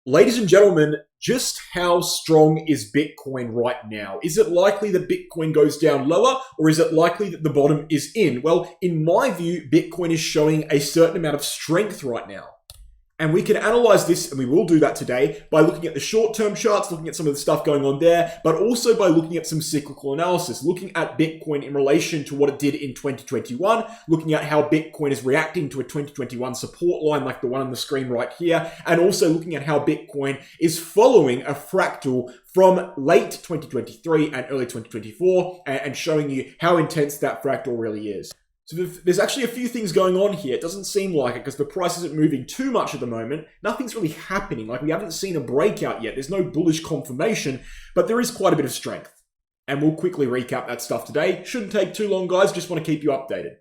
Ladies and gentlemen, just how strong is Bitcoin right now? Is it likely that Bitcoin goes down lower, or is it likely that the bottom is in? Well, in my view, Bitcoin is showing a certain amount of strength right now. And we can analyze this, and we will do that today, by looking at the short-term charts, looking at some of the stuff going on there, but also by looking at some cyclical analysis, looking at Bitcoin in relation to what it did in 2021, looking at how Bitcoin is reacting to a 2021 support line like the one on the screen right here, and also looking at how Bitcoin is following a fractal from late 2023 and early 2024, and showing you how intense that fractal really is. So there's actually a few things going on here. It doesn't seem like it because the price isn't moving too much at the moment. Nothing's really happening. Like, we haven't seen a breakout yet. There's no bullish confirmation, but there is quite a bit of strength. And we'll quickly recap that stuff today. Shouldn't take too long, guys. Just want to keep you updated.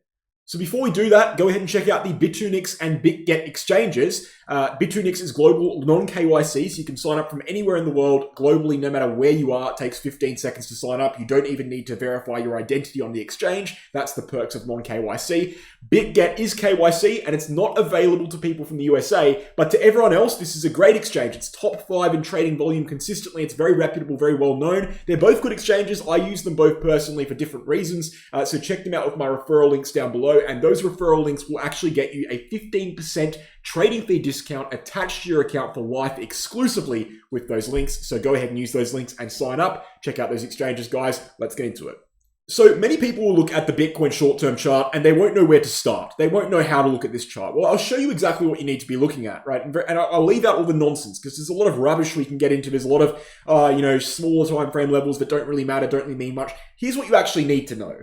So before we do that, go ahead and check out the Bitfinex and BitGet exchanges. Bitfinex is global non-KYC, so you can sign up from anywhere in the world globally, no matter where you are. It takes 15 seconds to sign up. You don't even need to verify your identity on the exchange. That's the perks of non-KYC. BitGet is KYC, and it's not available to people from the USA, but to everyone else, this is a great exchange. It's top 5 in trading volume consistently. It's very reputable, very well known. They're both good exchanges. I use them both personally for different reasons, so check them out with my referral links down below, and those referral links will actually get you a 15% trading fee discount attached to your account for life exclusively with those links. So go ahead and use those links and sign up. Check out those exchanges, guys. Let's get into it. So many people will look at the Bitcoin short-term chart and they won't know where to start. They won't know how to look at this chart. Well, I'll show you exactly what you need to be looking at, right? And I'll leave out all the nonsense because there's a lot of rubbish we can get into. There's a lot of, smaller time frame levels that don't really matter, don't really mean much. Here's what you actually need to know.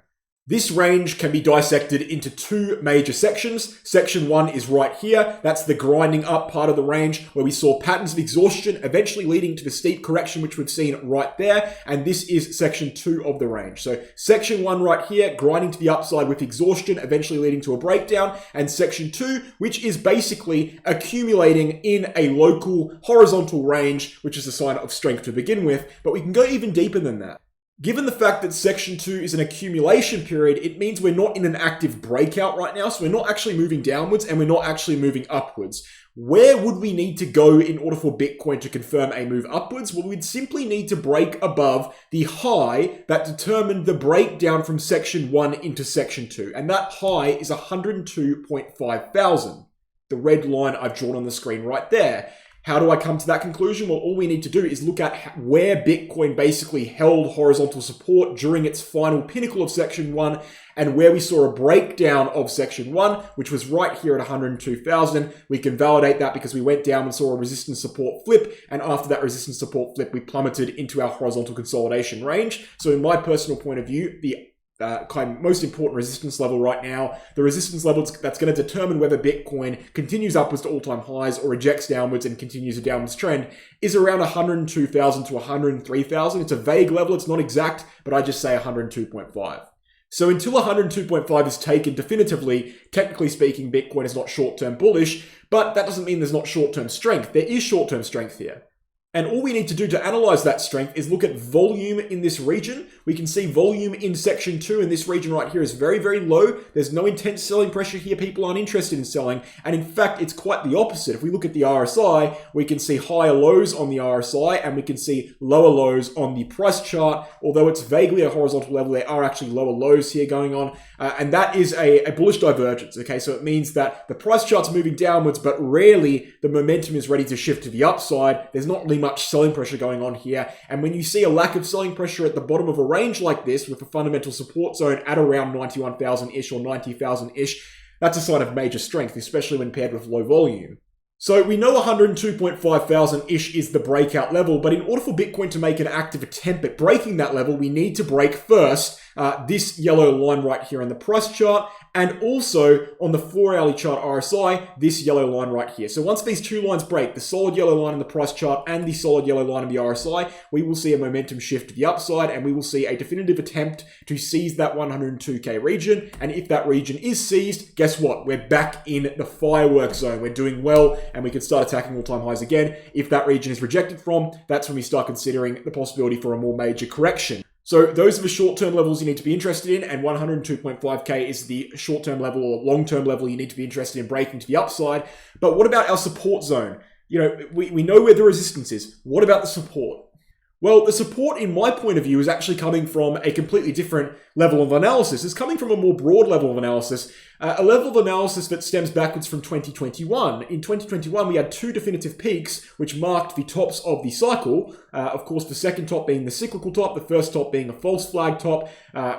This range can be dissected into 2 major sections. Section 1 is right here. That's the grinding up part of the range where we saw patterns of exhaustion eventually leading to the steep correction, which we've seen right there. And this is section 2 of the range. So section 1 right here, grinding to the upside with exhaustion, eventually leading to a breakdown. And section 2, which is basically accumulating in a local horizontal range, which is a sign of strength to begin with. But we can go even deeper than that. Given the fact that section 2 is an accumulation period, it means we're not in an active breakout right now. So we're not actually moving downwards and we're not actually moving upwards. Where would we need to go in order for Bitcoin to confirm a move upwards? Well, we'd simply need to break above the high that determined the breakdown from section 1 into section 2. And that high is 102.5 thousand. The red line I've drawn on the screen right there. How do I come to that conclusion? Well, all we need to do is look at where Bitcoin basically held horizontal support during its final pinnacle of section 1 and where we saw a breakdown of section 1, which was right here at 102,000. We can validate that because we went down and saw a resistance support flip. And after that resistance support flip, we plummeted into our horizontal consolidation range. So in my personal point of view, the most important resistance level right now, the resistance level that's going to determine whether Bitcoin continues upwards to all-time highs or rejects downwards and continues a downwards trend, is around 102,000 to 103,000. It's a vague level, it's not exact, but I just say 102.5. So until 102.5 is taken definitively, technically speaking, Bitcoin is not short-term bullish, but that doesn't mean there's not short-term strength. There is short-term strength here. And all we need to do to analyze that strength is look at volume in this region. We can see volume in section 2 in this region right here is very, very low. There's no intense selling pressure here. People aren't interested in selling. And in fact, it's quite the opposite. If we look at the RSI, we can see higher lows on the RSI and we can see lower lows on the price chart. Although it's vaguely a horizontal level, there are actually lower lows here going on. And that is a bullish divergence. Okay, so it means that the price chart's moving downwards, but rarely the momentum is ready to shift to the upside. There's not really much selling pressure going on here. And when you see a lack of selling pressure at the bottom of a range like this with a fundamental support zone at around 91,000-ish or 90,000-ish, that's a sign of major strength, especially when paired with low volume. So we know 102.5 thousand-ish is the breakout level, but in order for Bitcoin to make an active attempt at breaking that level, we need to break first this yellow line right here on the price chart, and also on the 4-hourly chart RSI, this yellow line right here. So once these 2 lines break, the solid yellow line on the price chart and the solid yellow line on the RSI, we will see a momentum shift to the upside, and we will see a definitive attempt to seize that 102K region. And if that region is seized, guess what? We're back in the fireworks zone. We're doing well, and we can start attacking all-time highs again. If that region is rejected from, that's when we start considering the possibility for a more major correction. So those are the short-term levels you need to be interested in, and 102.5K is the short-term level or long-term level you need to be interested in breaking to the upside. But what about our support zone? We know where the resistance is. What about the support? Well, the support, in my point of view, is actually coming from a completely different level of analysis. It's coming from a more broad level of analysis, a level of analysis that stems backwards from 2021. In 2021, we had two definitive peaks, which marked the tops of the cycle. Of course, the second top being the cyclical top, the first top being a false flag top.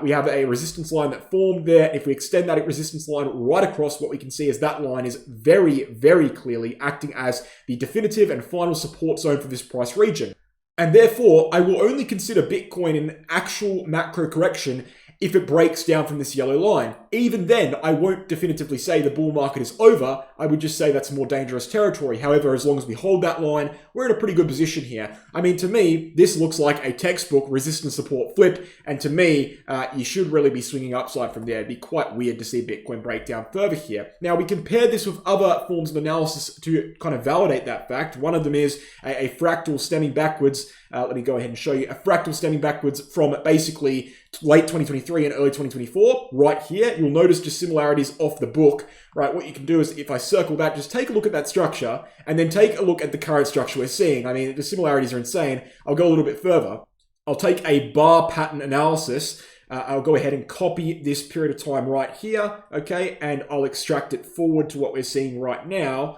We have a resistance line that formed there. If we extend that resistance line right across, what we can see is that line is very, very clearly acting as the definitive and final support zone for this price region. And therefore, I will only consider Bitcoin an actual macro correction if it breaks down from this yellow line. Even then, I won't definitively say the bull market is over. I would just say that's more dangerous territory. However, as long as we hold that line, we're in a pretty good position here. I mean, to me, this looks like a textbook resistance support flip. And to me, you should really be swinging upside from there. It'd be quite weird to see Bitcoin break down further here. Now, we compare this with other forms of analysis to kind of validate that fact. One of them is a fractal stemming backwards. Let me go ahead and show you a fractal stemming backwards from basically late 2023 and early 2024. Right here, you'll notice just similarities off the book, right? What you can do is, if I circle that, just take a look at that structure and then take a look at the current structure we're seeing. I mean, the similarities are insane. I'll go a little bit further. I'll take a bar pattern analysis. I'll go ahead and copy this period of time right here, okay? And I'll extract it forward to what we're seeing right now.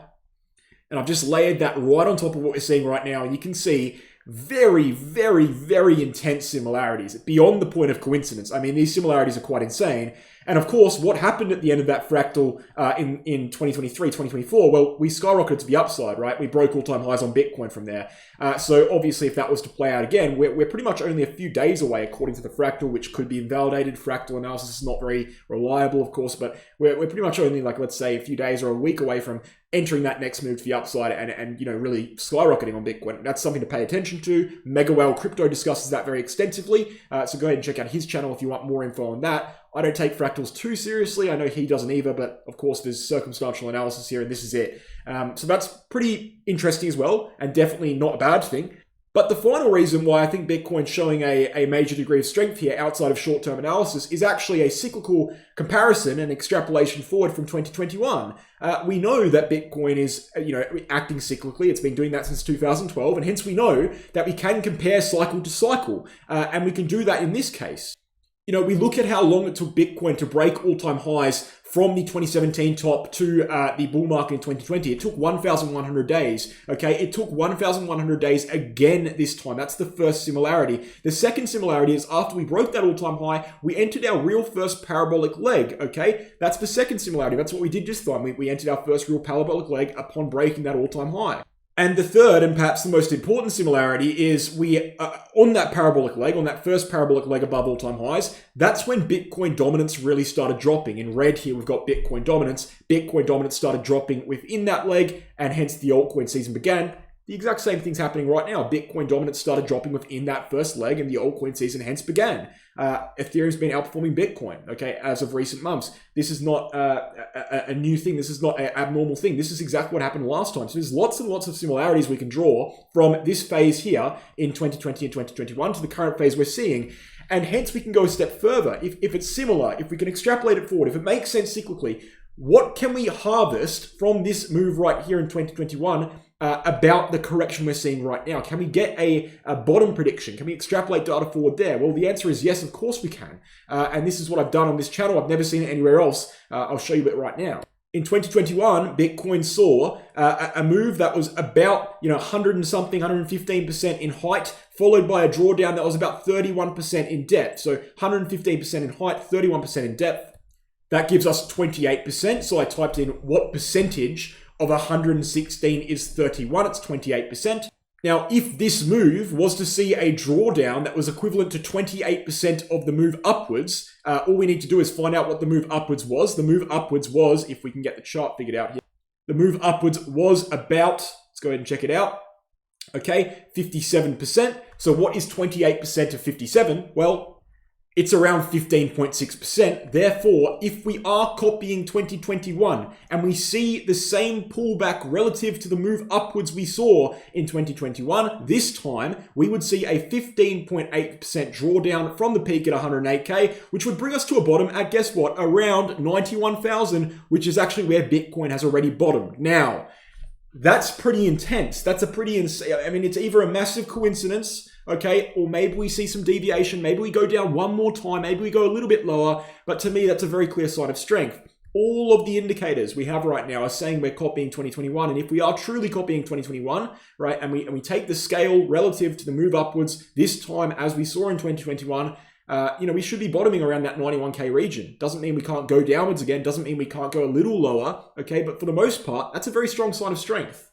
And I've just layered that right on top of what we're seeing right now. And you can see very, very, very intense similarities beyond the point of coincidence. I mean, these similarities are quite insane. And of course, what happened at the end of that fractal in 2023, 2024? Well, we skyrocketed to the upside, right? We broke all-time highs on Bitcoin from there. So obviously, if that was to play out again, we're pretty much only a few days away, according to the fractal, which could be invalidated. Fractal analysis is not very reliable, of course, but we're pretty much only, like, let's say, a few days or a week away from entering that next move to the upside and really skyrocketing on Bitcoin. That's something to pay attention to. Mega Whale Crypto discusses that very extensively. So go ahead and check out his channel if you want more info on that. I don't take fractals too seriously. I know he doesn't either, but of course there's circumstantial analysis here and this is it. So that's pretty interesting as well, and definitely not a bad thing. But the final reason why I think Bitcoin's showing a major degree of strength here outside of short-term analysis is actually a cyclical comparison and extrapolation forward from 2021. We know that Bitcoin is, acting cyclically. It's been doing that since 2012, and hence we know that we can compare cycle to cycle, and we can do that in this case. We look at how long it took Bitcoin to break all-time highs from the 2017 top to the bull market in 2020. It took 1,100 days, okay? It took 1,100 days again this time. That's the first similarity. The second similarity is after we broke that all-time high, we entered our real first parabolic leg, okay? That's the second similarity. That's what we did this time. We entered our first real parabolic leg upon breaking that all-time high. And the third, and perhaps the most important similarity, is we, on that parabolic leg, on that first parabolic leg above all-time highs, that's when Bitcoin dominance really started dropping. In red here, we've got Bitcoin dominance. Bitcoin dominance started dropping within that leg, and hence the altcoin season began. The exact same thing's happening right now. Bitcoin dominance started dropping within that first leg, and the altcoin season hence began. Ethereum's been outperforming Bitcoin, okay, as of recent months. This is not a new thing. This is not an abnormal thing. This is exactly what happened last time. So there's lots and lots of similarities we can draw from this phase here in 2020 and 2021 to the current phase we're seeing. And hence we can go a step further. If it's similar, if we can extrapolate it forward, if it makes sense cyclically, what can we harvest from this move right here in 2021 about the correction we're seeing right now? Can we get a bottom prediction? Can we extrapolate data forward there? Well, the answer is yes, of course we can. And this is what I've done on this channel. I've never seen it anywhere else. I'll show you it right now. In 2021, Bitcoin saw a move that was about 100 and something, 115% in height, followed by a drawdown that was about 31% in depth. So 115% in height, 31% in depth. That gives us 28%. So I typed in what percentage of 116 is 31. It's 28%. Now, if this move was to see a drawdown that was equivalent to 28% of the move upwards, all we need to do is find out what the move upwards was. The move upwards was, if we can get the chart figured out here, the move upwards was about, let's go ahead and check it out. Okay, 57%. So what is 28% of 57? Well, it's around 15.6%. Therefore, if we are copying 2021 and we see the same pullback relative to the move upwards we saw in 2021, this time we would see a 15.8% drawdown from the peak at 108K, which would bring us to a bottom at, guess what, around 91,000, which is actually where Bitcoin has already bottomed. Now, That's pretty intense. That's a pretty insane. I mean, it's either a massive coincidence, okay, or maybe we see some deviation. Maybe we go down one more time. Maybe we go a little bit lower. But to me, that's a very clear sign of strength. All of the indicators we have right now are saying we're copying 2021. And if we are truly copying 2021, right, and we take the scale relative to the move upwards this time as we saw in 2021, we should be bottoming around that 91K region. Doesn't mean we can't go downwards again. Doesn't mean we can't go a little lower. Okay, but for the most part, that's a very strong sign of strength.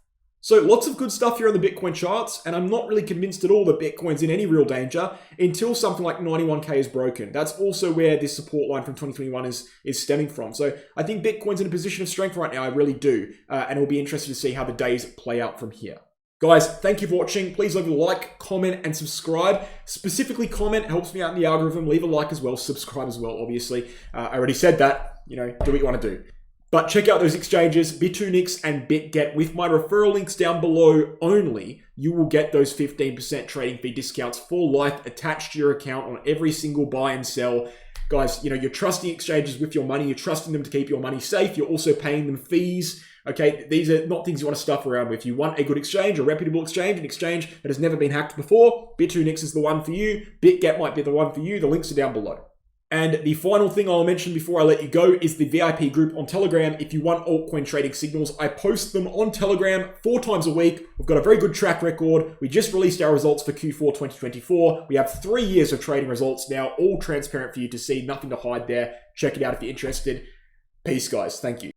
So lots of good stuff here on the Bitcoin charts, and I'm not really convinced at all that Bitcoin's in any real danger until something like 91K is broken. That's also where this support line from 2021 is stemming from. So I think Bitcoin's in a position of strength right now. I really do, and it'll be interesting to see how the days play out from here. Guys, thank you for watching. Please leave a like, comment, and subscribe. Specifically comment, helps me out in the algorithm. Leave a like as well, subscribe as well, obviously. I already said that, do what you want to do. But check out those exchanges, Bit2Nix and BitGet. With my referral links down below only, you will get those 15% trading fee discounts for life attached to your account on every single buy and sell. Guys, you're trusting exchanges with your money. You're trusting them to keep your money safe. You're also paying them fees. Okay, these are not things you want to stuff around with. You want a good exchange, a reputable exchange, an exchange that has never been hacked before. Bit2Nix is the one for you. BitGet might be the one for you. The links are down below. And the final thing I'll mention before I let you go is the VIP group on Telegram. If you want altcoin trading signals, I post them on Telegram 4 times a week. We've got a very good track record. We just released our results for Q4 2024. We have 3 years of trading results now, all transparent for you to see, nothing to hide there. Check it out if you're interested. Peace, guys. Thank you.